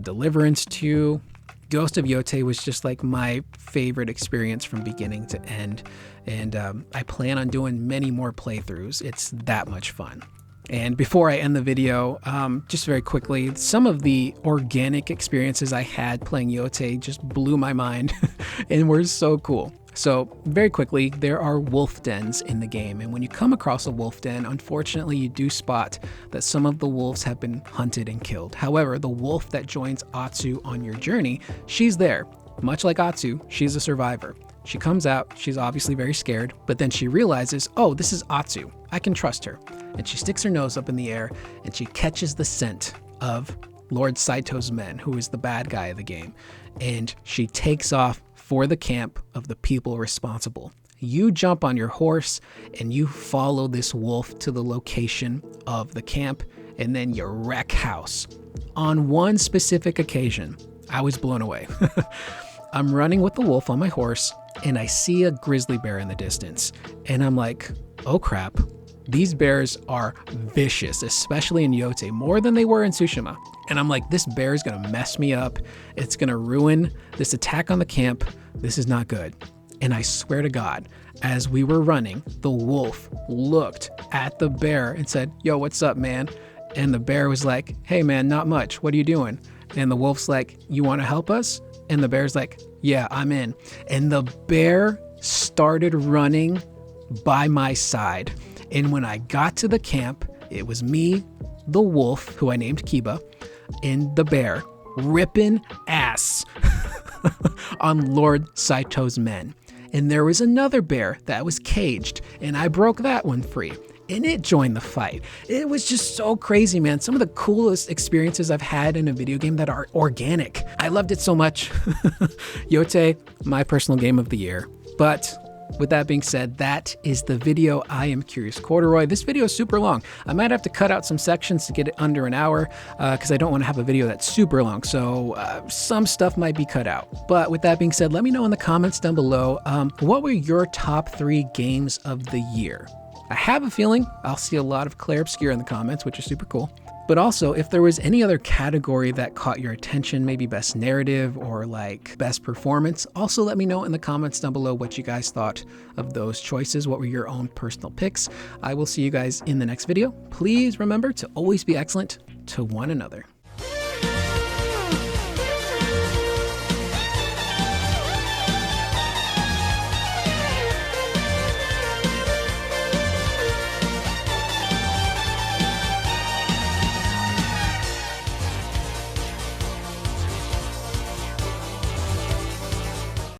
Deliverance 2, Ghost of Yote was just my favorite experience from beginning to end. And I plan on doing many more playthroughs. It's that much fun. And before I end the video, just very quickly, some of the organic experiences I had playing Yote just blew my mind and were so cool. So very quickly, there are wolf dens in the game, and when you come across a wolf den, unfortunately you do spot that some of the wolves have been hunted and killed. However, the wolf that joins Atsu on your journey, she's there. Much like Atsu, she's a survivor. She comes out, she's obviously very scared, but then she realizes, oh, this is Atsu, I can trust her. And she sticks her nose up in the air and she catches the scent of Lord Saito's men, who is the bad guy of the game. And she takes off for the camp of the people responsible. You jump on your horse and you follow this wolf to the location of the camp, and then you wreck house. On one specific occasion, I was blown away. I'm running with the wolf on my horse and I see a grizzly bear in the distance. And I'm like, oh crap, these bears are vicious, especially in Yote, more than they were in Tsushima. And I'm like, this bear is gonna mess me up. It's gonna ruin this attack on the camp. This is not good. And I swear to God, as we were running, the wolf looked at the bear and said, yo, what's up, man? And the bear was like, hey man, not much. What are you doing? And the wolf's like, you wanna help us? And the bear's like, yeah, I'm in. And the bear started running by my side. And when I got to the camp, it was me, the wolf, who I named Kiba, and the bear ripping ass on Lord Saito's men. And there was another bear that was caged, and I broke that one free. And it joined the fight. It was just so crazy, man. Some of the coolest experiences I've had in a video game that are organic. I loved it so much. Yote, my personal game of the year. But with that being said, that is the video. I am Curious Corduroy. This video is super long. I might have to cut out some sections to get it under an hour because I don't want to have a video that's super long. So some stuff might be cut out. But with that being said, let me know in the comments down below, what were your top 3 games of the year? I have a feeling I'll see a lot of Clair Obscur in the comments, which is super cool. But also, if there was any other category that caught your attention, maybe best narrative or like best performance, also let me know in the comments down below what you guys thought of those choices. What were your own personal picks? I will see you guys in the next video. Please remember to always be excellent to one another.